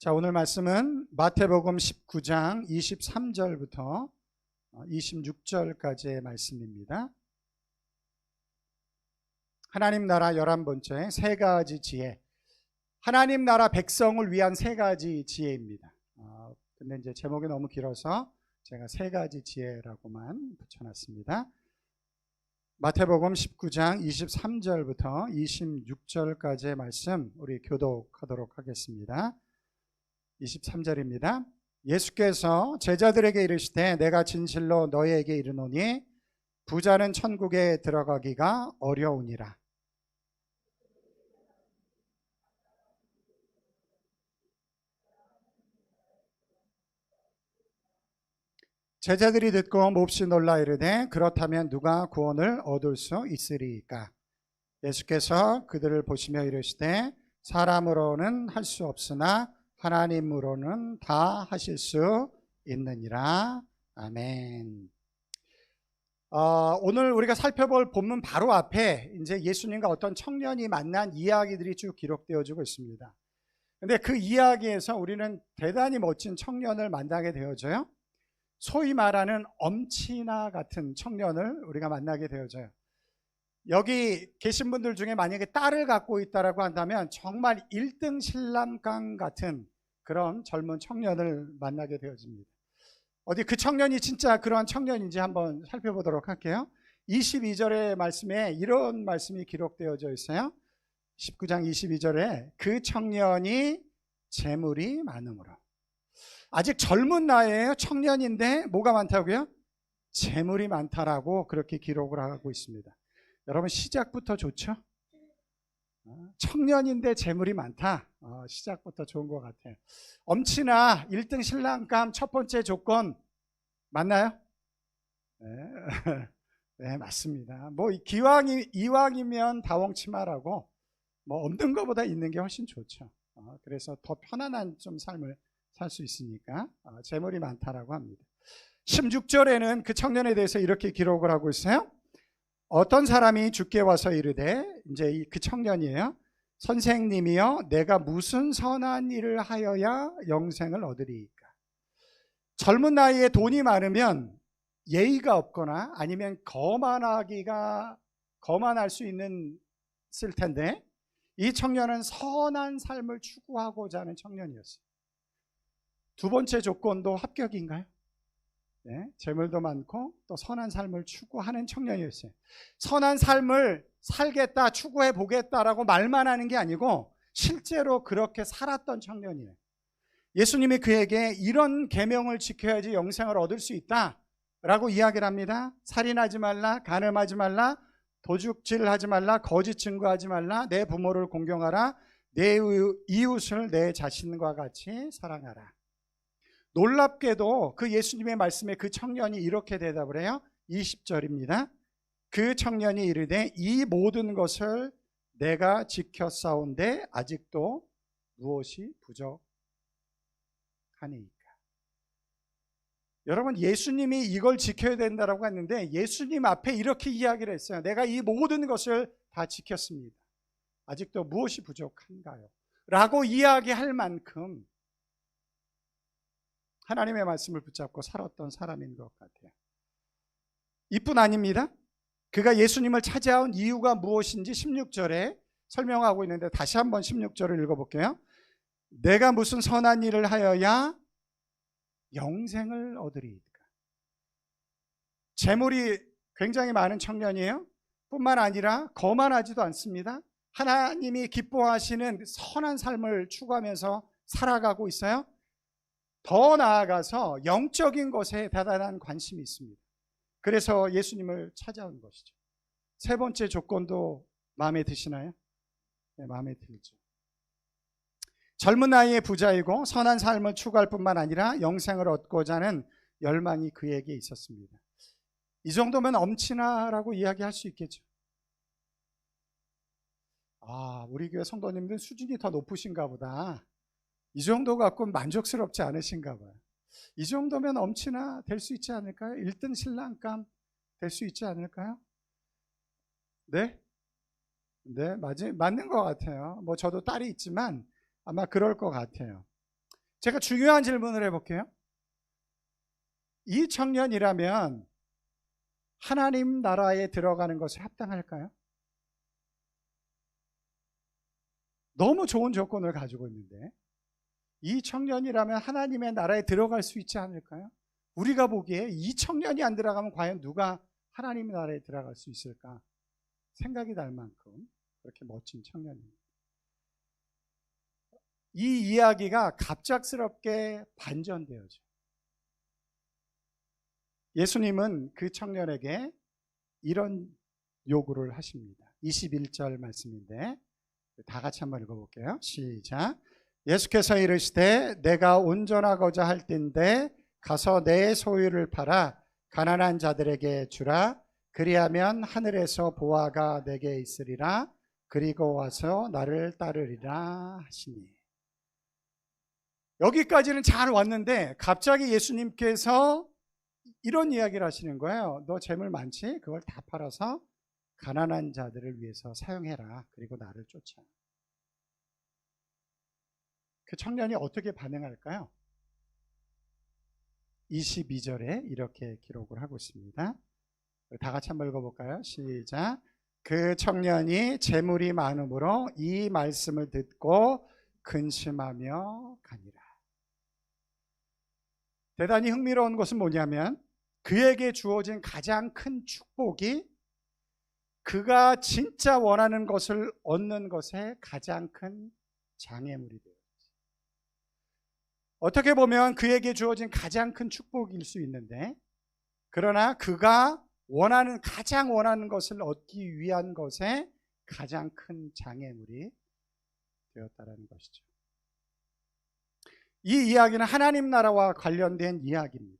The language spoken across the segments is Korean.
자, 오늘 말씀은 마태복음 19장 23절부터 26절까지의 말씀입니다. 하나님 나라 11번째 세 가지 지혜. 하나님 나라 백성을 위한 세 가지 지혜입니다. 근데 이제 제목이 너무 길어서 제가 세 가지 지혜라고만 붙여놨습니다. 마태복음 19장 23절부터 26절까지의 말씀 우리 교독하도록 하겠습니다. 23절입니다. 예수께서 제자들에게 이르시되 내가 진실로 너희에게 이르노니 부자는 천국에 들어가기가 어려우니라. 제자들이 듣고 몹시 놀라 이르되 그렇다면 누가 구원을 얻을 수 있으리이까? 예수께서 그들을 보시며 이르시되 사람으로는 할 수 없으나 하나님으로는 다 하실 수 있느니라. 아멘. 오늘 우리가 살펴볼 본문 바로 앞에 이제 예수님과 어떤 청년이 만난 이야기들이 쭉 기록되어지고 있습니다. 근데 그 이야기에서 우리는 대단히 멋진 청년을 만나게 되어져요. 소위 말하는 엄친아 같은 청년을 우리가 만나게 되어져요. 여기 계신 분들 중에 만약에 딸을 갖고 있다라고 한다면 정말 1등 신랑감 같은 그런 젊은 청년을 만나게 되어집니다. 어디 그 청년이 진짜 그러한 청년인지 한번 살펴보도록 할게요. 22절의 말씀에 이런 말씀이 기록되어져 있어요. 19장 22절에 그 청년이 재물이 많음으로. 아직 젊은 나이에요. 청년인데 뭐가 많다고요? 재물이 많다라고 그렇게 기록을 하고 있습니다. 여러분 시작부터 좋죠? 청년인데 재물이 많다. 시작부터 좋은 것 같아요. 엄친아 1등 신랑감 첫 번째 조건 맞나요? 네, 네 맞습니다. 뭐 이왕이면 다홍치마라고 뭐 없는 것보다 있는 게 훨씬 좋죠. 그래서 더 편안한 좀 삶을 살 수 있으니까 재물이 많다라고 합니다. 16절에는 그 청년에 대해서 이렇게 기록을 하고 있어요. 어떤 사람이 주께 와서 이르되 이제 그 청년이에요. 선생님이여 내가 무슨 선한 일을 하여야 영생을 얻으리이까? 젊은 나이에 돈이 많으면 예의가 없거나 아니면 거만할 수 있을 텐데 이 청년은 선한 삶을 추구하고자 하는 청년이었어요. 두 번째 조건도 합격인가요? 네, 재물도 많고 또 선한 삶을 추구하는 청년이었어요. 선한 삶을 살겠다, 추구해 보겠다라고 말만 하는 게 아니고 실제로 그렇게 살았던 청년이에요. 예수님이 그에게 이런 계명을 지켜야지 영생을 얻을 수 있다라고 이야기를 합니다. 살인하지 말라, 간음하지 말라, 도둑질하지 말라, 거짓 증거하지 말라, 내 부모를 공경하라, 내 이웃을 내 자신과 같이 사랑하라. 놀랍게도 그 예수님의 말씀에 그 청년이 이렇게 대답을 해요. 20절입니다. 그 청년이 이르되 이 모든 것을 내가 지켰사온데 아직도 무엇이 부족하니까? 여러분 예수님이 이걸 지켜야 된다고 했는데 예수님 앞에 이렇게 이야기를 했어요. 내가 이 모든 것을 다 지켰습니다. 아직도 무엇이 부족한가요? 라고 이야기할 만큼 하나님의 말씀을 붙잡고 살았던 사람인 것 같아요. 이뿐 아닙니다. 그가 예수님을 찾아온 이유가 무엇인지 16절에 설명하고 있는데 다시 한번 16절을 읽어볼게요. 내가 무슨 선한 일을 하여야 영생을 얻으리이까? 재물이 굉장히 많은 청년이에요. 뿐만 아니라 거만하지도 않습니다. 하나님이 기뻐하시는 선한 삶을 추구하면서 살아가고 있어요. 더 나아가서 영적인 것에 대단한 관심이 있습니다. 그래서 예수님을 찾아온 것이죠. 세 번째 조건도 마음에 드시나요? 네, 마음에 들죠. 젊은 나이에 부자이고 선한 삶을 추구할 뿐만 아니라 영생을 얻고자 하는 열망이 그에게 있었습니다. 이 정도면 엄친아라고 이야기할 수 있겠죠. 우리 교회 성도님들 수준이 더 높으신가 보다. 이 정도 갖고는 만족스럽지 않으신가 봐요. 이 정도면 엄친아 될 수 있지 않을까요? 1등 신랑감 될 수 있지 않을까요? 네? 네, 맞는 것 같아요. 뭐 저도 딸이 있지만 아마 그럴 것 같아요. 제가 중요한 질문을 해볼게요. 이 청년이라면 하나님 나라에 들어가는 것에 합당할까요? 너무 좋은 조건을 가지고 있는데 이 청년이라면 하나님의 나라에 들어갈 수 있지 않을까요? 우리가 보기에 이 청년이 안 들어가면 과연 누가 하나님의 나라에 들어갈 수 있을까? 생각이 날 만큼 그렇게 멋진 청년입니다. 이 이야기가 갑작스럽게 반전되어져. 예수님은 그 청년에게 이런 요구를 하십니다. 21절 말씀인데 다 같이 한번 읽어볼게요. 시작. 예수께서 이르시되 내가 온전하고자 할 때인데 가서 내 소유를 팔아 가난한 자들에게 주라. 그리하면 하늘에서 보화가 내게 있으리라. 그리고 와서 나를 따르리라 하시니. 여기까지는 잘 왔는데 갑자기 예수님께서 이런 이야기를 하시는 거예요. 너 재물 많지? 그걸 다 팔아서 가난한 자들을 위해서 사용해라. 그리고 나를 쫓아. 그 청년이 어떻게 반응할까요? 22절에 이렇게 기록을 하고 있습니다. 다 같이 한번 읽어볼까요? 시작. 그 청년이 재물이 많으므로 이 말씀을 듣고 근심하며 가니라. 대단히 흥미로운 것은 뭐냐면 그에게 주어진 가장 큰 축복이 그가 진짜 원하는 것을 얻는 것에 가장 큰 장애물이 되어요. 어떻게 보면 그에게 주어진 가장 큰 축복일 수 있는데 그러나 그가 가장 원하는 것을 얻기 위한 것에 가장 큰 장애물이 되었다는 것이죠. 이 이야기는 하나님 나라와 관련된 이야기입니다.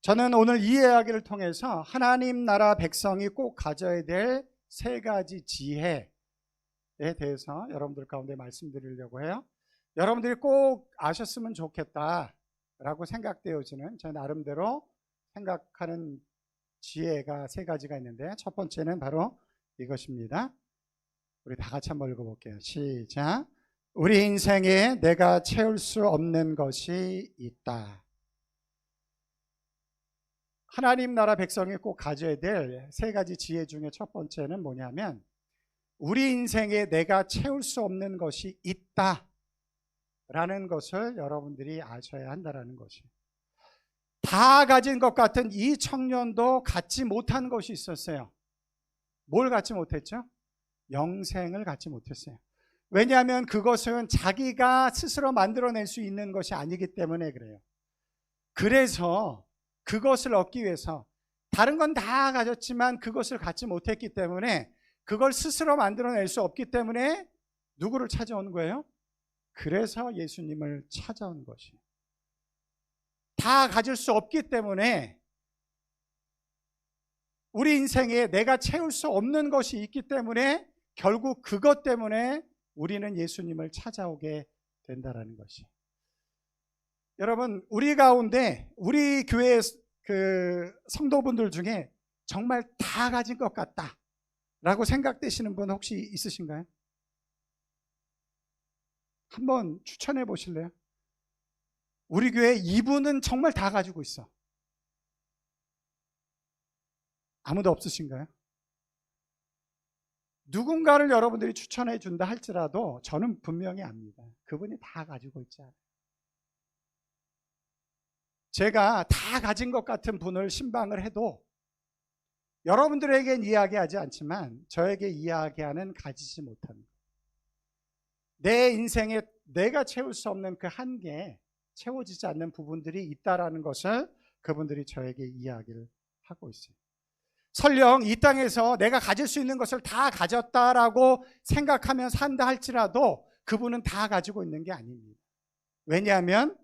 저는 오늘 이 이야기를 통해서 하나님 나라 백성이 꼭 가져야 될 세 가지 지혜에 대해서 여러분들 가운데 말씀드리려고 해요. 여러분들이 꼭 아셨으면 좋겠다라고 생각되어지는 제 나름대로 생각하는 지혜가 세 가지가 있는데 첫 번째는 바로 이것입니다. 우리 다 같이 한번 읽어볼게요. 시작. 우리 인생에 내가 채울 수 없는 것이 있다. 하나님 나라 백성이 꼭 가져야 될 세 가지 지혜 중에 첫 번째는 뭐냐면 우리 인생에 내가 채울 수 없는 것이 있다 라는 것을 여러분들이 아셔야 한다는 것이에요. 다 가진 것 같은 이 청년도 갖지 못한 것이 있었어요. 뭘 갖지 못했죠? 영생을 갖지 못했어요. 왜냐하면 그것은 자기가 스스로 만들어낼 수 있는 것이 아니기 때문에 그래요. 그래서 그것을 얻기 위해서 다른 건 다 가졌지만 그것을 갖지 못했기 때문에 그걸 스스로 만들어낼 수 없기 때문에 누구를 찾아온 거예요? 그래서 예수님을 찾아온 것이에요. 다 가질 수 없기 때문에 우리 인생에 내가 채울 수 없는 것이 있기 때문에 결국 그것 때문에 우리는 예수님을 찾아오게 된다는 것이에요. 여러분, 우리 가운데 우리 교회 그 성도분들 중에 정말 다 가진 것 같다 라고 생각되시는 분 혹시 있으신가요? 한번 추천해 보실래요? 우리 교회 이분은 정말 다 가지고 있어. 아무도 없으신가요? 누군가를 여러분들이 추천해 준다 할지라도 저는 분명히 압니다. 그분이 다 가지고 있지 않아요. 제가 다 가진 것 같은 분을 신방을 해도 여러분들에겐 이야기하지 않지만 저에게 이야기하는 가지지 못한 것. 내 인생에 내가 채울 수 없는 그 한계에 채워지지 않는 부분들이 있다라는 것을 그분들이 저에게 이야기를 하고 있어요. 설령 이 땅에서 내가 가질 수 있는 것을 다 가졌다라고 생각하며 산다 할지라도 그분은 다 가지고 있는 게 아닙니다. 왜냐하면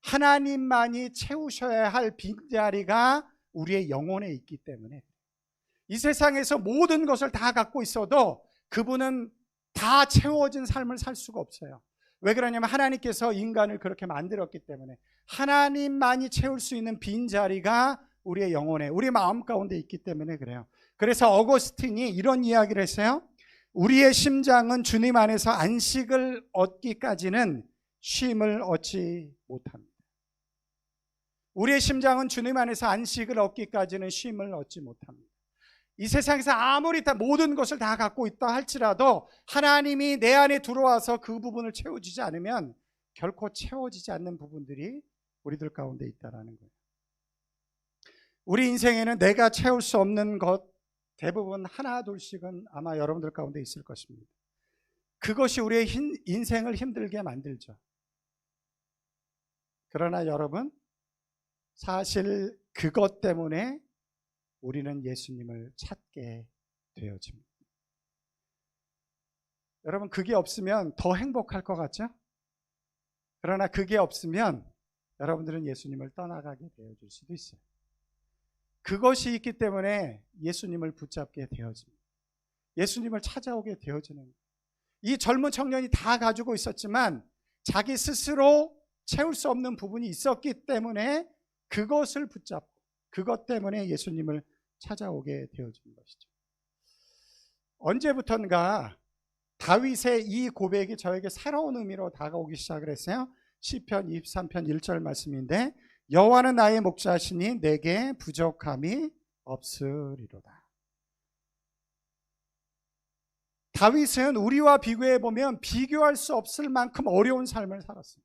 하나님만이 채우셔야 할 빈자리가 우리의 영혼에 있기 때문에 이 세상에서 모든 것을 다 갖고 있어도 그분은 다 채워진 삶을 살 수가 없어요. 왜 그러냐면 하나님께서 인간을 그렇게 만들었기 때문에 하나님만이 채울 수 있는 빈자리가 우리의 영혼에, 우리 마음 가운데 있기 때문에 그래요. 그래서 어거스틴이 이런 이야기를 했어요. 우리의 심장은 주님 안에서 안식을 얻기까지는 쉼을 얻지 못합니다. 우리의 심장은 주님 안에서 안식을 얻기까지는 쉼을 얻지 못합니다. 이 세상에서 아무리 다 모든 것을 다 갖고 있다 할지라도 하나님이 내 안에 들어와서 그 부분을 채워주지 않으면 결코 채워지지 않는 부분들이 우리들 가운데 있다는 거예요. 우리 인생에는 내가 채울 수 없는 것 대부분 하나 둘씩은 아마 여러분들 가운데 있을 것입니다. 그것이 우리의 인생을 힘들게 만들죠. 그러나 여러분, 사실 그것 때문에 우리는 예수님을 찾게 되어집니다. 여러분, 그게 없으면 더 행복할 것 같죠? 그러나 그게 없으면 여러분들은 예수님을 떠나가게 되어질 수도 있어요. 그것이 있기 때문에 예수님을 붙잡게 되어집니다. 예수님을 찾아오게 되어지는 거예요. 이 젊은 청년이 다 가지고 있었지만 자기 스스로 채울 수 없는 부분이 있었기 때문에 그것을 붙잡고 그것 때문에 예수님을 찾아오게 되어진 것이죠. 언제부턴가 다윗의 이 고백이 저에게 새로운 의미로 다가오기 시작을 했어요. 시편 23편 1절 말씀인데 여호와는 나의 목자시니 내게 부족함이 없으리로다. 다윗은 우리와 비교해 보면 비교할 수 없을 만큼 어려운 삶을 살았습니다.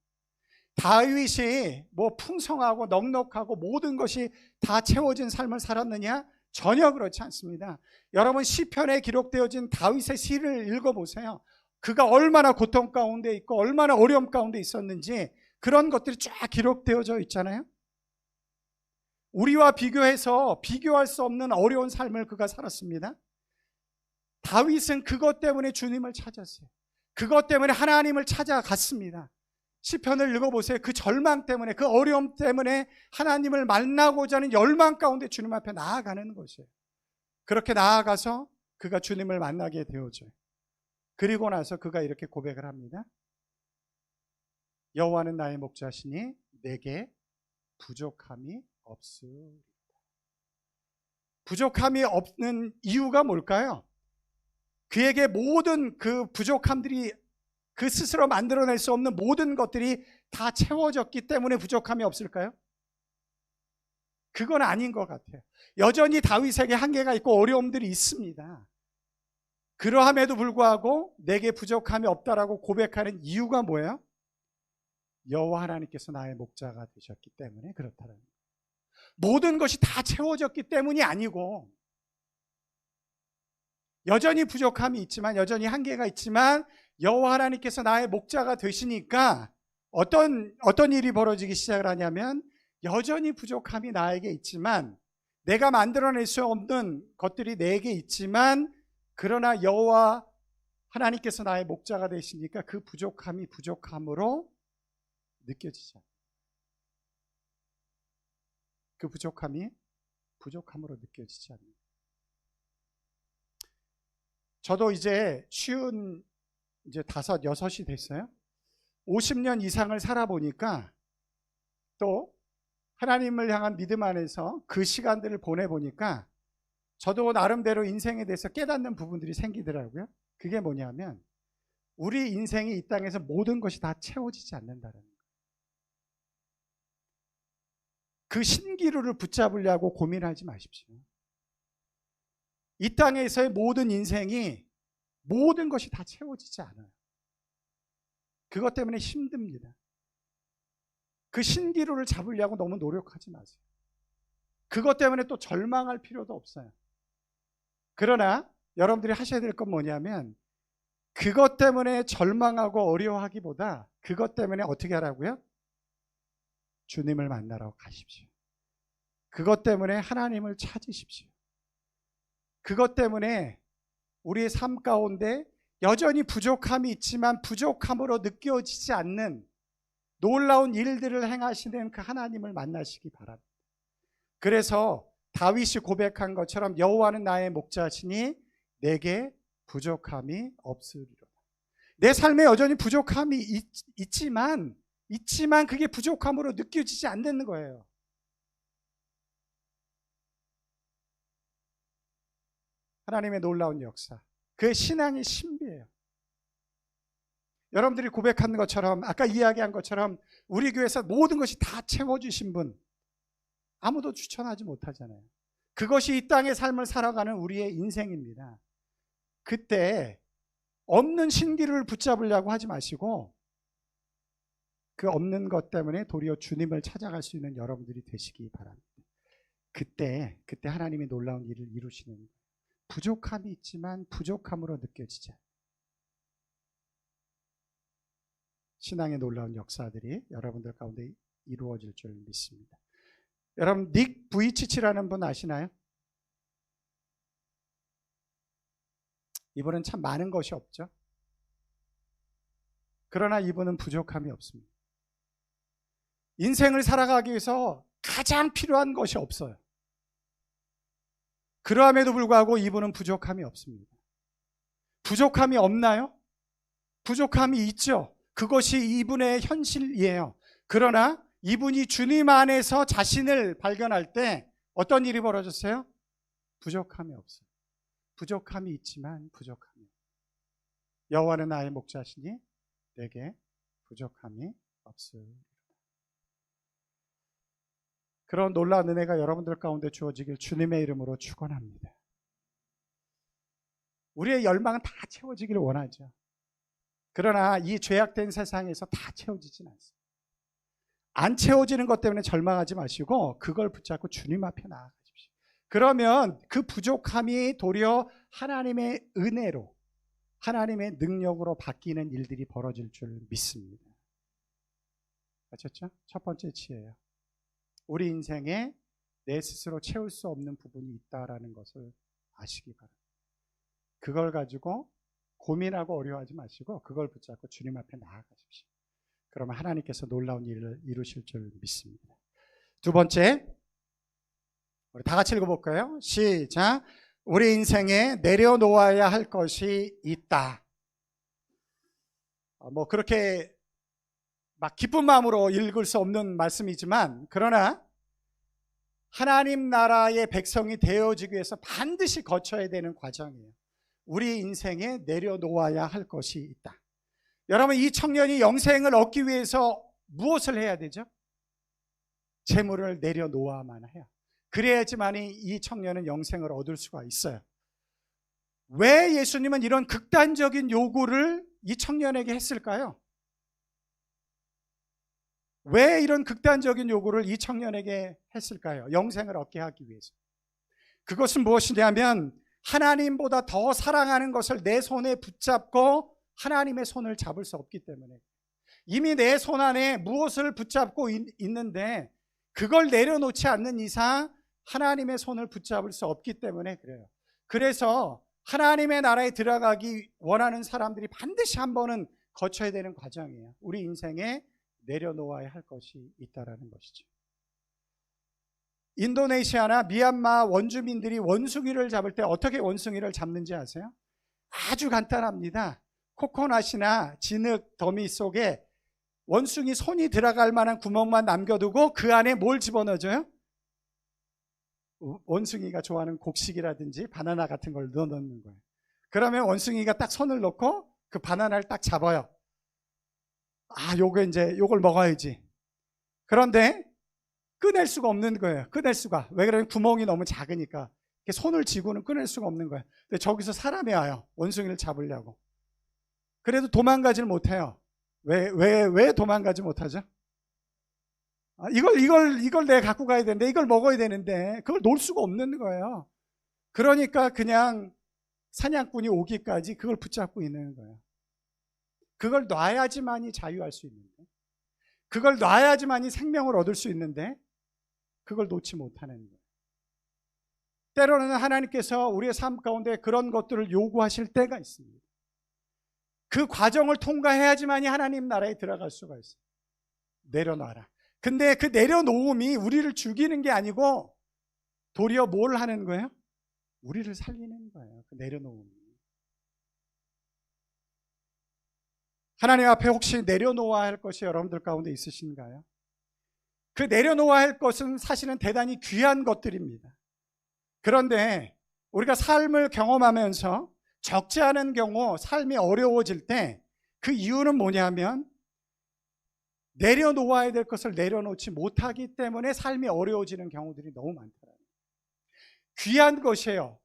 다윗이 뭐 풍성하고 넉넉하고 모든 것이 다 채워진 삶을 살았느냐? 전혀 그렇지 않습니다. 여러분, 시편에 기록되어진 다윗의 시를 읽어보세요. 그가 얼마나 고통 가운데 있고 얼마나 어려움 가운데 있었는지 그런 것들이 쫙 기록되어져 있잖아요. 우리와 비교해서 비교할 수 없는 어려운 삶을 그가 살았습니다. 다윗은 그것 때문에 주님을 찾았어요. 그것 때문에 하나님을 찾아갔습니다. 시편을 읽어보세요. 그 절망 때문에, 그 어려움 때문에 하나님을 만나고자 하는 열망 가운데 주님 앞에 나아가는 것이에요. 그렇게 나아가서 그가 주님을 만나게 되어져요. 그리고 나서 그가 이렇게 고백을 합니다. 여호와는 나의 목자시니 내게 부족함이 없으리로다. 부족함이 없는 이유가 뭘까요? 그에게 모든 그 부족함들이 그 스스로 만들어낼 수 없는 모든 것들이 다 채워졌기 때문에 부족함이 없을까요? 그건 아닌 것 같아요. 여전히 다윗에게 한계가 있고 어려움들이 있습니다. 그러함에도 불구하고 내게 부족함이 없다라고 고백하는 이유가 뭐예요? 여호와 하나님께서 나의 목자가 되셨기 때문에 그렇다는 거예요. 모든 것이 다 채워졌기 때문이 아니고 여전히 부족함이 있지만 여전히 한계가 있지만 여호와 하나님께서 나의 목자가 되시니까 어떤 일이 벌어지기 시작을 하냐면 여전히 부족함이 나에게 있지만 내가 만들어낼 수 없는 것들이 내게 있지만 그러나 여호와 하나님께서 나의 목자가 되시니까 그 부족함이 부족함으로 느껴지지 않아요. 그 부족함이 부족함으로 느껴지지 않아요. 저도 이제 쉬운 이제 5, 6이 됐어요. 50년 이상을 살아보니까 또 하나님을 향한 믿음 안에서 그 시간들을 보내보니까 저도 나름대로 인생에 대해서 깨닫는 부분들이 생기더라고요. 그게 뭐냐면 우리 인생이 이 땅에서 모든 것이 다 채워지지 않는다는 거예요. 그 신기루를 붙잡으려고 고민하지 마십시오. 이 땅에서의 모든 인생이 모든 것이 다 채워지지 않아요. 그것 때문에 힘듭니다. 그 신기루를 잡으려고 너무 노력하지 마세요. 그것 때문에 또 절망할 필요도 없어요. 그러나 여러분들이 하셔야 될 건 뭐냐면 그것 때문에 절망하고 어려워하기보다 그것 때문에 어떻게 하라고요? 주님을 만나러 가십시오. 그것 때문에 하나님을 찾으십시오. 그것 때문에 우리의 삶 가운데 여전히 부족함이 있지만 부족함으로 느껴지지 않는 놀라운 일들을 행하시는 그 하나님을 만나시기 바랍니다. 그래서 다윗이 고백한 것처럼 여호와는 나의 목자시니 내게 부족함이 없으리로다. 내 삶에 여전히 부족함이 있지만 그게 부족함으로 느껴지지 않는 거예요. 하나님의 놀라운 역사, 그의 신앙의 신비예요. 여러분들이 고백한 것처럼, 아까 이야기한 것처럼 우리 교회에서 모든 것이 다 채워주신 분 아무도 추천하지 못하잖아요. 그것이 이 땅의 삶을 살아가는 우리의 인생입니다. 그때 없는 신기를 붙잡으려고 하지 마시고 그 없는 것 때문에 도리어 주님을 찾아갈 수 있는 여러분들이 되시기 바랍니다. 그때 하나님이 놀라운 일을 이루시는 거예요. 부족함이 있지만 부족함으로 느껴지지 않아요. 신앙의 놀라운 역사들이 여러분들 가운데 이루어질 줄 믿습니다. 여러분 닉 부이치치라는 분 아시나요? 이분은 참 많은 것이 없죠. 그러나 이분은 부족함이 없습니다. 인생을 살아가기 위해서 가장 필요한 것이 없어요. 그러함에도 불구하고 이분은 부족함이 없습니다. 부족함이 없나요? 부족함이 있죠. 그것이 이분의 현실이에요. 그러나 이분이 주님 안에서 자신을 발견할 때 어떤 일이 벌어졌어요? 부족함이 없어요. 부족함이 있지만 부족함이 없어요. 여호와는 나의 목자시니 내게 부족함이 없으리로다. 그런 놀라운 은혜가 여러분들 가운데 주어지길 주님의 이름으로 축원합니다. 우리의 열망은 다 채워지기를 원하죠. 그러나 이 죄악된 세상에서 다 채워지진 않습니다. 안 채워지는 것 때문에 절망하지 마시고 그걸 붙잡고 주님 앞에 나아가십시오. 그러면 그 부족함이 도리어 하나님의 은혜로, 하나님의 능력으로 바뀌는 일들이 벌어질 줄 믿습니다. 아셨죠? 첫 번째 지혜예요. 우리 인생에 내 스스로 채울 수 없는 부분이 있다라는 것을 아시기 바랍니다. 그걸 가지고 고민하고 어려워하지 마시고 그걸 붙잡고 주님 앞에 나아가십시오. 그러면 하나님께서 놀라운 일을 이루실 줄 믿습니다. 두 번째, 우리 다 같이 읽어볼까요? 시작. 우리 인생에 내려놓아야 할 것이 있다. 그렇게 막 기쁜 마음으로 읽을 수 없는 말씀이지만, 그러나 하나님 나라의 백성이 되어지기 위해서 반드시 거쳐야 되는 과정이에요. 우리 인생에 내려놓아야 할 것이 있다. 여러분, 이 청년이 영생을 얻기 위해서 무엇을 해야 되죠? 재물을 내려놓아야만 해요. 그래야지만이 이 청년은 영생을 얻을 수가 있어요. 왜 예수님은 이런 극단적인 요구를 이 청년에게 했을까요? 왜 이런 극단적인 요구를 이 청년에게 했을까요? 영생을 얻게 하기 위해서. 그것은 무엇이냐면 하나님보다 더 사랑하는 것을 내 손에 붙잡고 하나님의 손을 잡을 수 없기 때문에, 이미 내 손 안에 무엇을 붙잡고 있는데 그걸 내려놓지 않는 이상 하나님의 손을 붙잡을 수 없기 때문에 그래요. 그래서 하나님의 나라에 들어가기 원하는 사람들이 반드시 한 번은 거쳐야 되는 과정이에요. 우리 인생에 내려놓아야 할 것이 있다라는 것이죠. 인도네시아나 미얀마 원주민들이 원숭이를 잡을 때 어떻게 원숭이를 잡는지 아세요? 아주 간단합니다. 코코넛이나 진흙 더미 속에 원숭이 손이 들어갈 만한 구멍만 남겨두고 그 안에 뭘 집어넣어줘요? 원숭이가 좋아하는 곡식이라든지 바나나 같은 걸 넣어놓는 거예요. 그러면 원숭이가 딱 손을 넣고 그 바나나를 딱 잡아요. 요걸 먹어야지. 그런데 꺼낼 수가 없는 거예요. 꺼낼 수가. 왜 그러냐면 구멍이 너무 작으니까. 손을 쥐고는 꺼낼 수가 없는 거예요. 근데 저기서 사람이 와요. 원숭이를 잡으려고. 그래도 도망가지를 못해요. 왜 도망가지 못하죠? 이걸 내가 갖고 가야 되는데, 이걸 먹어야 되는데, 그걸 놓을 수가 없는 거예요. 그러니까 그냥 사냥꾼이 오기까지 그걸 붙잡고 있는 거예요. 그걸 놔야지만이 자유할 수 있는데, 그걸 놔야지만이 생명을 얻을 수 있는데, 그걸 놓지 못하는 거예요. 때로는 하나님께서 우리의 삶 가운데 그런 것들을 요구하실 때가 있습니다. 그 과정을 통과해야지만이 하나님 나라에 들어갈 수가 있어요. 내려놔라. 근데 그 내려놓음이 우리를 죽이는 게 아니고 도리어 뭘 하는 거예요? 우리를 살리는 거예요. 그 내려놓음이. 하나님 앞에 혹시 내려놓아야 할 것이 여러분들 가운데 있으신가요? 그 내려놓아야 할 것은 사실은 대단히 귀한 것들입니다. 그런데 우리가 삶을 경험하면서 적지 않은 경우 삶이 어려워질 때 그 이유는 뭐냐면 내려놓아야 될 것을 내려놓지 못하기 때문에 삶이 어려워지는 경우들이 너무 많더라고요. 귀한 것이에요.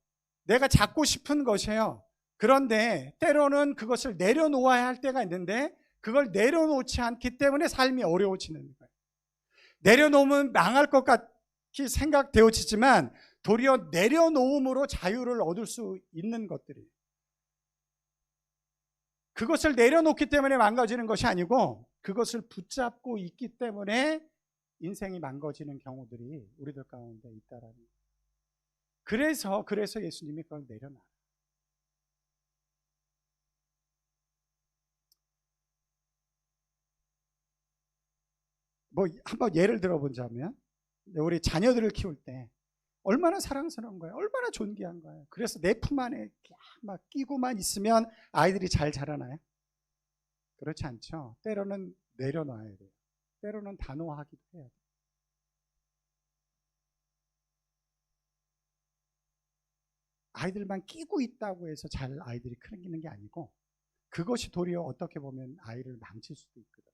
내가 잡고 싶은 것이에요. 그런데 때로는 그것을 내려놓아야 할 때가 있는데 그걸 내려놓지 않기 때문에 삶이 어려워지는 거예요. 내려놓으면 망할 것 같이 생각되어지지만 도리어 내려놓음으로 자유를 얻을 수 있는 것들이에요. 그것을 내려놓기 때문에 망가지는 것이 아니고 그것을 붙잡고 있기 때문에 인생이 망가지는 경우들이 우리들 가운데 있다라는 거예요. 그래서 예수님이 그걸 내려놔. 뭐 한번 예를 들어보자면 우리 자녀들을 키울 때 얼마나 사랑스러운 거예요. 얼마나 존귀한 거예요. 그래서 내 품 안에 막 끼고만 있으면 아이들이 잘 자라나요? 그렇지 않죠. 때로는 내려놔야 돼요. 때로는 단호하기도 해야 돼요. 아이들만 끼고 있다고 해서 잘 아이들이 크는 게 아니고 그것이 도리어 어떻게 보면 아이를 망칠 수도 있거든.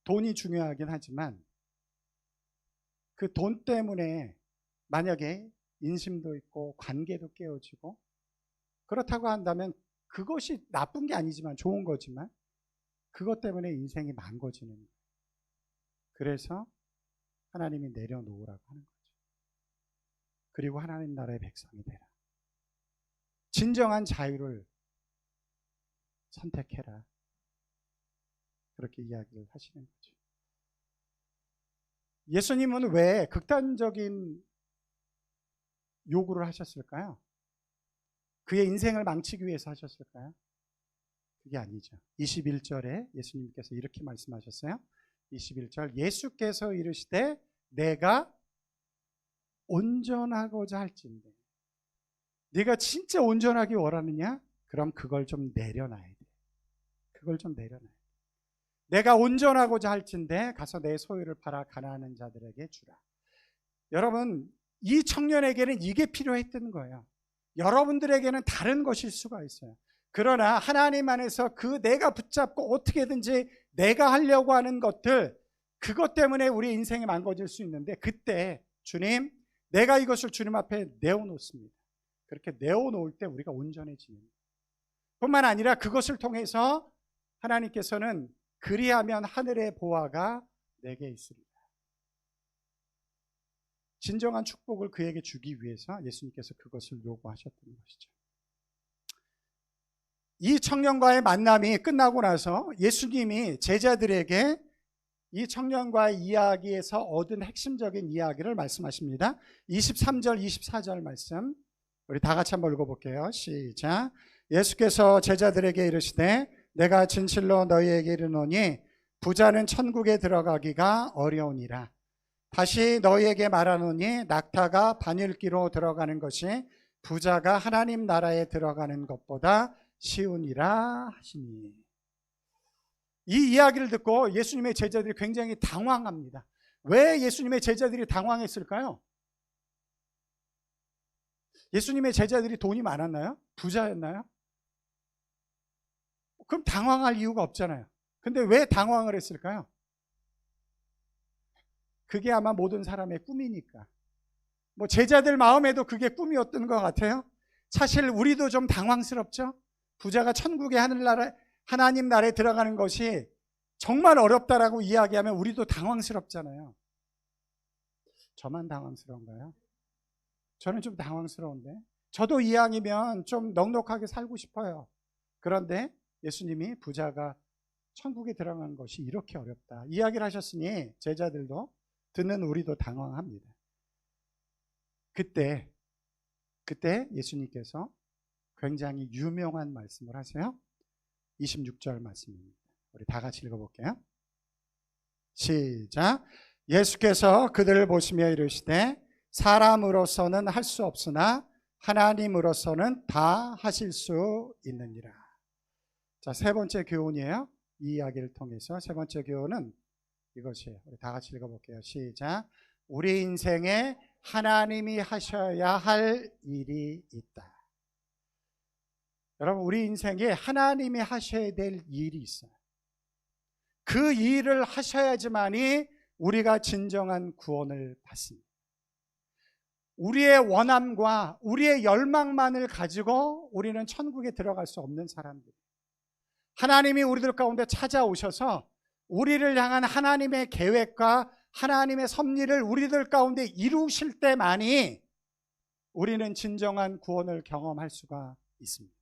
돈이 중요하긴 하지만 그 돈 때문에 만약에 인심도 있고 관계도 깨어지고 그렇다고 한다면 그것이 나쁜 게 아니지만 좋은 거지만 그것 때문에 인생이 망가지는 거예요. 그래서 하나님이 내려놓으라고 하는 거죠. 그리고 하나님 나라의 백성이 되라. 진정한 자유를 선택해라. 그렇게 이야기를 하시는 거죠. 예수님은 왜 극단적인 요구를 하셨을까요? 그의 인생을 망치기 위해서 하셨을까요? 그게 아니죠. 21절에 예수님께서 이렇게 말씀하셨어요. 21절 예수께서 이르시되 내가 온전하고자 할진대. 네가 진짜 온전하기 원하느냐? 그럼 그걸 좀 내려놔야 돼. 그걸 좀 내려놔야 돼. 내가 온전하고자 할진대 가서 내 소유를 팔아 가난한 자들에게 주라. 여러분, 이 청년에게는 이게 필요했던 거예요. 여러분들에게는 다른 것일 수가 있어요. 그러나 하나님 안에서 그 내가 붙잡고 어떻게든지 내가 하려고 하는 것들, 그것 때문에 우리 인생이 망가질 수 있는데 그때 주님, 내가 이것을 주님 앞에 내어놓습니다. 그렇게 내어놓을 때 우리가 온전해지는 거예요. 뿐만 아니라 그것을 통해서 하나님께서는 그리하면 하늘의 보화가 내게 있으리라. 진정한 축복을 그에게 주기 위해서 예수님께서 그것을 요구하셨던 것이죠. 이 청년과의 만남이 끝나고 나서 예수님이 제자들에게 이 청년과의 이야기에서 얻은 핵심적인 이야기를 말씀하십니다. 23절, 24절 말씀 우리 다 같이 한번 읽어볼게요. 시작. 예수께서 제자들에게 이르시되 내가 진실로 너희에게 이르노니 부자는 천국에 들어가기가 어려우니라. 다시 너희에게 말하노니 낙타가 바늘기로 들어가는 것이 부자가 하나님 나라에 들어가는 것보다 쉬우니라 하시니. 이 이야기를 듣고 예수님의 제자들이 굉장히 당황합니다. 왜 예수님의 제자들이 당황했을까요? 예수님의 제자들이 돈이 많았나요? 부자였나요? 그럼 당황할 이유가 없잖아요. 근데 왜 당황을 했을까요? 그게 아마 모든 사람의 꿈이니까. 뭐 제자들 마음에도 그게 꿈이었던 것 같아요. 사실 우리도 좀 당황스럽죠? 부자가 천국의 하나님 나라에 들어가는 것이 정말 어렵다라고 이야기하면 우리도 당황스럽잖아요. 저만 당황스러운가요? 저는 좀 당황스러운데. 저도 이왕이면 좀 넉넉하게 살고 싶어요. 그런데 예수님이 부자가 천국에 들어가는 것이 이렇게 어렵다 이야기를 하셨으니 제자들도 듣는 우리도 당황합니다. 그때 예수님께서 굉장히 유명한 말씀을 하세요. 26절 말씀입니다. 우리 다 같이 읽어볼게요. 시작. 예수께서 그들을 보시며 이르시되 사람으로서는 할 수 없으나 하나님으로서는 다 하실 수 있느니라. 자, 세 번째 교훈이에요. 이 이야기를 통해서 세 번째 교훈은 이것이에요. 우리 다 같이 읽어볼게요. 시작. 우리 인생에 하나님이 하셔야 할 일이 있다. 여러분, 우리 인생에 하나님이 하셔야 될 일이 있어요. 그 일을 하셔야지만이 우리가 진정한 구원을 받습니다. 우리의 원함과 우리의 열망만을 가지고 우리는 천국에 들어갈 수 없는 사람들. 하나님이 우리들 가운데 찾아오셔서 우리를 향한 하나님의 계획과 하나님의 섭리를 우리들 가운데 이루실 때만이 우리는 진정한 구원을 경험할 수가 있습니다.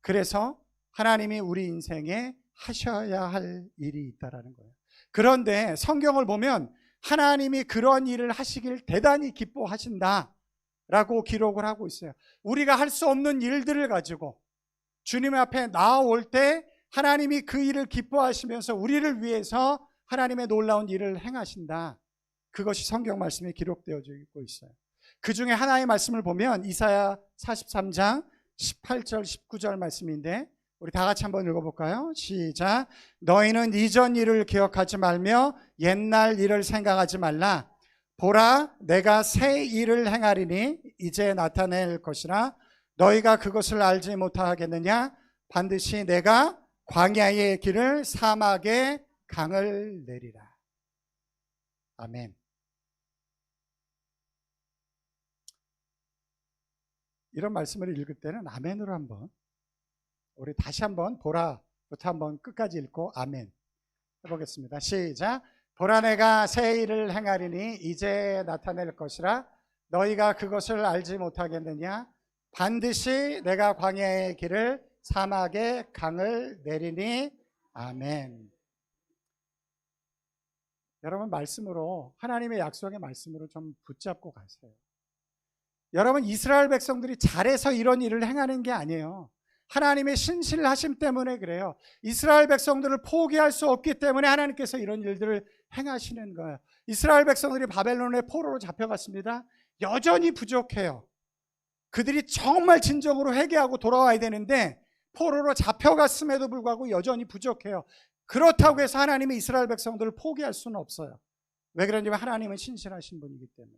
그래서 하나님이 우리 인생에 하셔야 할 일이 있다라는 거예요. 그런데 성경을 보면 하나님이 그런 일을 하시길 대단히 기뻐하신다라고 기록을 하고 있어요. 우리가 할 수 없는 일들을 가지고 주님 앞에 나아올 때 하나님이 그 일을 기뻐하시면서 우리를 위해서 하나님의 놀라운 일을 행하신다. 그것이 성경 말씀에 기록되어지고 있어요. 그 중에 하나의 말씀을 보면 이사야 43장 18절 19절 말씀인데 우리 다 같이 한번 읽어볼까요? 시작. 너희는 이전 일을 기억하지 말며 옛날 일을 생각하지 말라. 보라, 내가 새 일을 행하리니 이제 나타낼 것이라. 너희가 그것을 알지 못하겠느냐? 반드시 내가 광야의 길을 사막에 강을 내리라. 아멘. 이런 말씀을 읽을 때는 아멘으로 한번, 우리 다시 한번 보라부터 한번 끝까지 읽고 아멘 해보겠습니다. 시작. 보라, 내가 새 일을 행하리니 이제 나타낼 것이라. 너희가 그것을 알지 못하겠느냐? 반드시 내가 광야의 길을 사막에 강을 내리니 아멘. 여러분, 말씀으로, 하나님의 약속의 말씀으로 좀 붙잡고 가세요. 여러분, 이스라엘 백성들이 잘해서 이런 일을 행하는 게 아니에요. 하나님의 신실하심 때문에 그래요. 이스라엘 백성들을 포기할 수 없기 때문에 하나님께서 이런 일들을 행하시는 거예요. 이스라엘 백성들이 바벨론의 포로로 잡혀갔습니다. 여전히 부족해요. 그들이 정말 진정으로 회개하고 돌아와야 되는데 포로로 잡혀갔음에도 불구하고 여전히 부족해요. 그렇다고 해서 하나님이 이스라엘 백성들을 포기할 수는 없어요. 왜 그러냐면 하나님은 신실하신 분이기 때문에.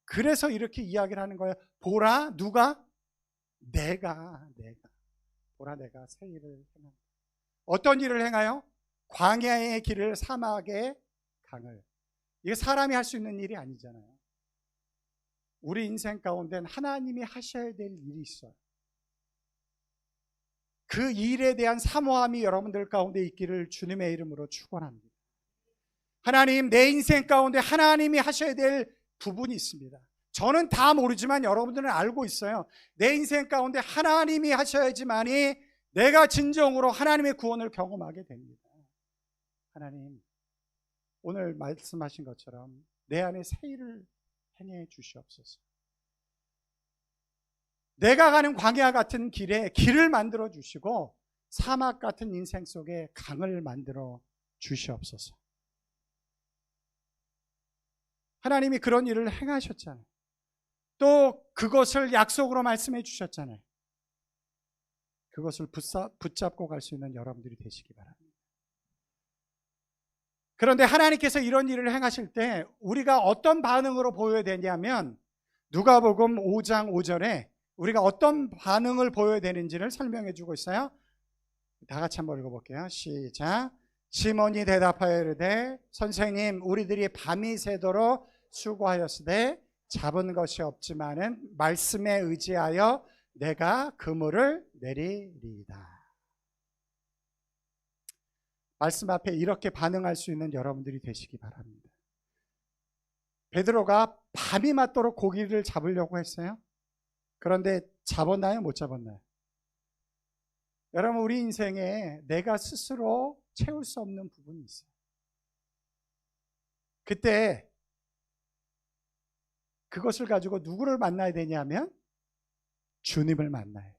그래서 이렇게 이야기를 하는 거예요. 보라, 누가? 내가. 보라, 내가 새 일을 행한다. 어떤 일을 행하여? 광야의 길을 사막의 강을. 이게 사람이 할 수 있는 일이 아니잖아요. 우리 인생 가운데는 하나님이 하셔야 될 일이 있어요. 그 일에 대한 사모함이 여러분들 가운데 있기를 주님의 이름으로 축원합니다. 하나님, 내 인생 가운데 하나님이 하셔야 될 부분이 있습니다. 저는 다 모르지만 여러분들은 알고 있어요. 내 인생 가운데 하나님이 하셔야지만이 내가 진정으로 하나님의 구원을 경험하게 됩니다. 하나님, 오늘 말씀하신 것처럼 내 안에 새 일을 행해 주시옵소서. 내가 가는 광야 같은 길에 길을 만들어 주시고 사막 같은 인생 속에 강을 만들어 주시옵소서. 하나님이 그런 일을 행하셨잖아요. 또 그것을 약속으로 말씀해 주셨잖아요. 그것을 붙잡고 갈 수 있는 여러분들이 되시기 바랍니다. 그런데 하나님께서 이런 일을 행하실 때 우리가 어떤 반응으로 보여야 되냐면 누가복음 5장 5절에 우리가 어떤 반응을 보여야 되는지를 설명해 주고 있어요. 다 같이 한번 읽어볼게요. 시작. 시몬이 대답하여 이르되 선생님, 우리들이 밤이 새도록 수고하였으되 잡은 것이 없지만은 말씀에 의지하여 내가 그물을 내리리이다. 말씀 앞에 이렇게 반응할 수 있는 여러분들이 되시기 바랍니다. 베드로가 밤이 맞도록 고기를 잡으려고 했어요. 그런데 잡았나요? 못 잡았나요? 여러분, 우리 인생에 내가 스스로 채울 수 없는 부분이 있어요. 그때 그것을 가지고 누구를 만나야 되냐면 주님을 만나요.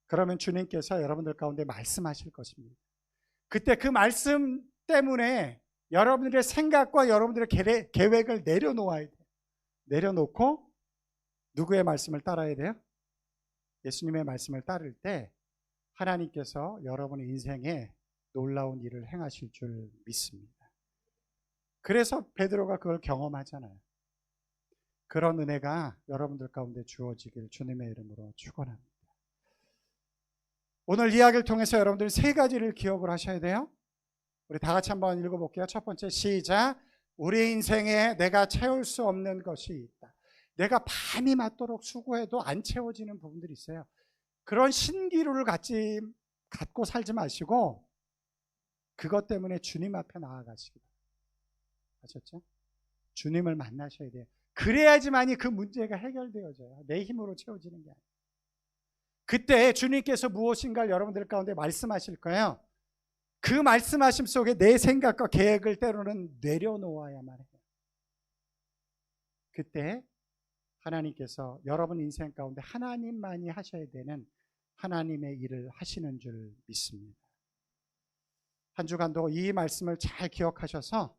그러면 주님께서 여러분들 가운데 말씀하실 것입니다. 그때 그 말씀 때문에 여러분들의 생각과 여러분들의 계획을 내려놓아야 돼요. 내려놓고 누구의 말씀을 따라야 돼요? 예수님의 말씀을 따를 때 하나님께서 여러분의 인생에 놀라운 일을 행하실 줄 믿습니다. 그래서 베드로가 그걸 경험하잖아요. 그런 은혜가 여러분들 가운데 주어지길 주님의 이름으로 축원합니다. 오늘 이야기를 통해서 여러분들이 세 가지를 기억을 하셔야 돼요. 우리 다 같이 한번 읽어볼게요. 첫 번째, 시작. 우리 인생에 내가 채울 수 없는 것이 있다. 내가 밤이 맞도록 수고해도 안 채워지는 부분들이 있어요. 그런 신기루를 갖고 살지 마시고 그것 때문에 주님 앞에 나아가시기 바랍니다. 아셨죠? 주님을 만나셔야 돼요. 그래야지만이 그 문제가 해결되어져요. 내 힘으로 채워지는 게 아니에요. 그때 주님께서 무엇인가를 여러분들 가운데 말씀하실 거예요. 그 말씀하심 속에 내 생각과 계획을 때로는 내려놓아야만 해요. 그때 하나님께서 여러분 인생 가운데 하나님만이 하셔야 되는 하나님의 일을 하시는 줄 믿습니다. 한 주간도 이 말씀을 잘 기억하셔서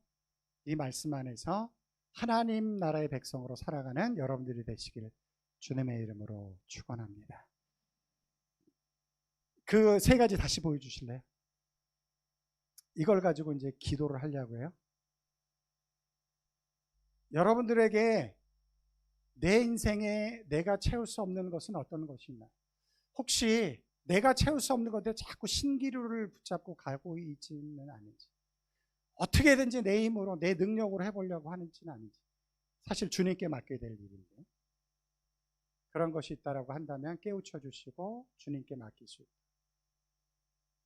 이 말씀 안에서 하나님 나라의 백성으로 살아가는 여러분들이 되시길 주님의 이름으로 축원합니다. 그 세 가지 다시 보여주실래요? 이걸 가지고 이제 기도를 하려고 해요. 여러분들에게 내 인생에 내가 채울 수 없는 것은 어떤 것이 있나? 혹시 내가 채울 수 없는 것에 자꾸 신기루를 붙잡고 가고 있지는 않은지, 어떻게든지 내 힘으로 내 능력으로 해보려고 하는지는 아닌지, 사실 주님께 맡겨야 될 일인데 그런 것이 있다라고 한다면 깨우쳐 주시고 주님께 맡길 수 있다.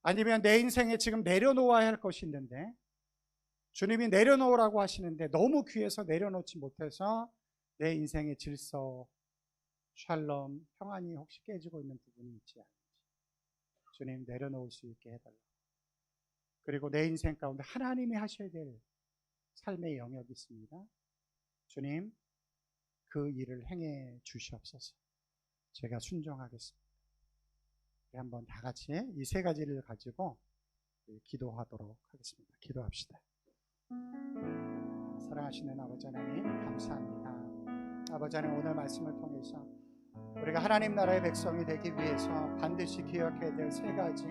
아니면 내 인생에 지금 내려놓아야 할 것이 있는데 주님이 내려놓으라고 하시는데 너무 귀해서 내려놓지 못해서 내 인생의 질서, 샬롬, 평안이 혹시 깨지고 있는 부분이 있지 않은지 주님 내려놓을 수 있게 해달라고. 그리고 내 인생 가운데 하나님이 하셔야 될 삶의 영역이 있습니다. 주님 그 일을 행해 주시옵소서. 제가 순종하겠습니다. 한번 다 같이 이 세 가지를 가지고 기도하도록 하겠습니다. 기도합시다. 사랑하시는 아버지 하나님 감사합니다. 아버지 하나님 오늘 말씀을 통해서 우리가 하나님 나라의 백성이 되기 위해서 반드시 기억해야 될 세 가지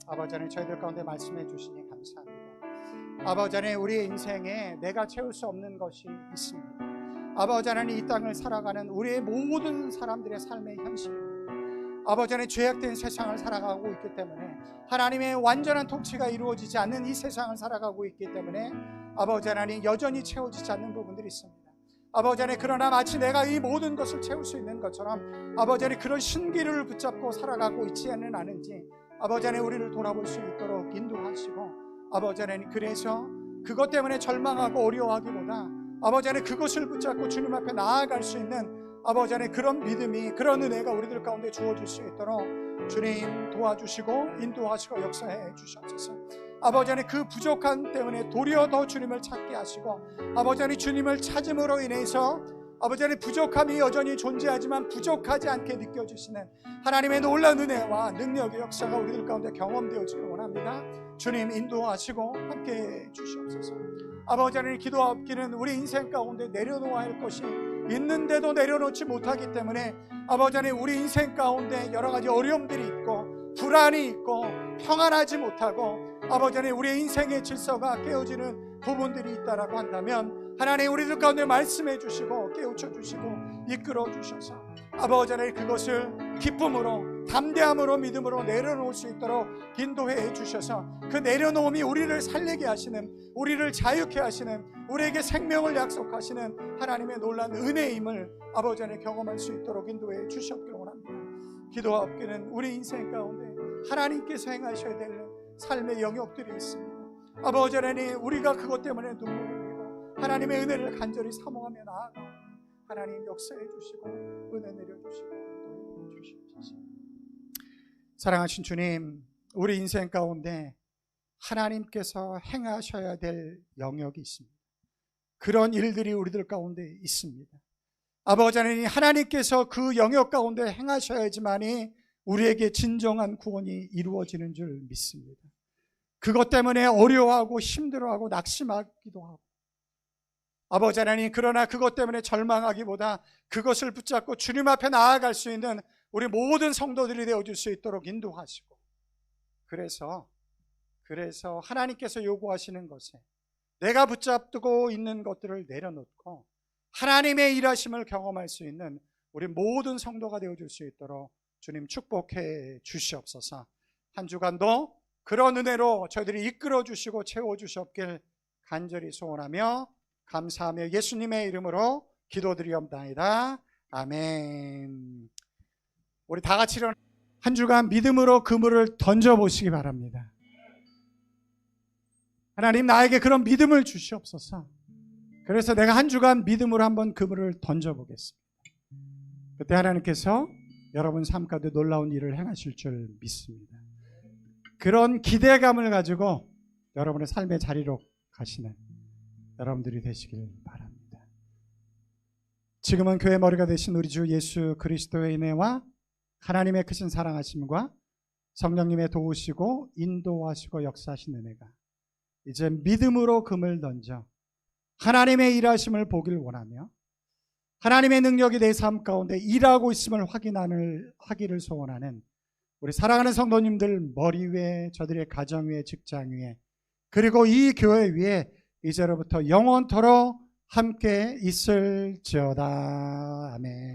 아버지 하나님 저희들 가운데 말씀해 주시니 감사합니다. 아버지 하나님 우리의 인생에 내가 채울 수 없는 것이 있습니다. 아버지 하나님 이 땅을 살아가는 우리의 모든 사람들의 삶의 현실입니다. 아버지 하나님 죄악된 세상을 살아가고 있기 때문에 하나님의 완전한 통치가 이루어지지 않는 이 세상을 살아가고 있기 때문에 아버지 하나님 여전히 채워지지 않는 부분들이 있습니다. 아버지 하나님 그러나 마치 내가 이 모든 것을 채울 수 있는 것처럼 아버지 하나님 그런 신기를 붙잡고 살아가고 있지는 않은지 아버지 하나님 우리를 돌아볼 수 있도록 인도하시고 아버지 하나님 그래서 그것 때문에 절망하고 어려워하기보다 아버지 하나님 그것을 붙잡고 주님 앞에 나아갈 수 있는 아버지 하나님 그런 믿음이 그런 은혜가 우리들 가운데 주어질 수 있도록 주님 도와주시고 인도하시고 역사해 주시옵소서. 아버지 하나님 그 부족함 때문에 도리어 더 주님을 찾게 하시고 아버지 하나님 주님을 찾음으로 인해서 아버지 하나님 부족함이 여전히 존재하지만 부족하지 않게 느껴지시는 하나님의 놀라운 은혜와 능력의 역사가 우리들 가운데 경험되어지길 원합니다. 주님 인도하시고 함께해 주시옵소서. 아버지 하나님 기도하옵기는 우리 인생 가운데 내려놓아야 할 것이 있는데도 내려놓지 못하기 때문에 아버지 하나님 우리 인생 가운데 여러 가지 어려움들이 있고 불안이 있고 평안하지 못하고 아버지 하나님 우리의 인생의 질서가 깨어지는 부분들이 있다라고 한다면 하나님 우리들 가운데 말씀해 주시고 깨우쳐 주시고 이끌어 주셔서 아버지 하나님 그것을 기쁨으로 담대함으로 믿음으로 내려놓을 수 있도록 인도해 주셔서 그 내려놓음이 우리를 살리게 하시는 우리를 자유케 하시는 우리에게 생명을 약속하시는 하나님의 놀라운 은혜임을 아버지 하나님 경험할 수 있도록 인도해 주셨기를 원합니다. 기도하옵기는 우리 인생 가운데 하나님께서 행하셔야 될 삶의 영역들이 있습니다. 아버지 하나님 우리가 그것 때문에 눈물을 흘리고 하나님의 은혜를 간절히 사모하며 나아가오니 하나님 역사해 주시고 은혜 내려주시고 인도해 주시옵소서. 사랑하신 주님 우리 인생 가운데 하나님께서 행하셔야 될 영역이 있습니다. 그런 일들이 우리들 가운데 있습니다. 아버지 하나님 하나님께서 그 영역 가운데 행하셔야지만이 우리에게 진정한 구원이 이루어지는 줄 믿습니다. 그것 때문에 어려워하고 힘들어하고 낙심하기도 하고 아버지 하나님 그러나 그것 때문에 절망하기보다 그것을 붙잡고 주님 앞에 나아갈 수 있는 우리 모든 성도들이 되어줄 수 있도록 인도하시고 그래서 하나님께서 요구하시는 것에 내가 붙잡고 있는 것들을 내려놓고 하나님의 일하심을 경험할 수 있는 우리 모든 성도가 되어줄 수 있도록 주님 축복해 주시옵소서. 한 주간도 그런 은혜로 저희들이 이끌어 주시고 채워 주시옵길 간절히 소원하며 감사하며 예수님의 이름으로 기도드리옵나이다. 아멘. 우리 다 같이 일어나 한 주간 믿음으로 그물을 던져보시기 바랍니다. 하나님, 나에게 그런 믿음을 주시옵소서. 그래서 내가 한 주간 믿음으로 한번 그물을 던져보겠습니다. 그때 하나님께서 여러분 삶 가운데 놀라운 일을 행하실 줄 믿습니다. 그런 기대감을 가지고 여러분의 삶의 자리로 가시는 여러분들이 되시길 바랍니다. 지금은 교회 머리가 되신 우리 주 예수 그리스도의 은혜와 하나님의 크신 사랑하심과 성령님의 도우시고 인도하시고 역사하신 은혜가 이제 믿음으로 금을 던져 하나님의 일하심을 보길 원하며 하나님의 능력이 내 삶 가운데 일하고 있음을 하기를 소원하는 우리 사랑하는 성도님들 머리 위에, 저들의 가정 위에, 직장 위에, 그리고 이 교회 위에 이제로부터 영원토록 함께 있을지어다. 아멘.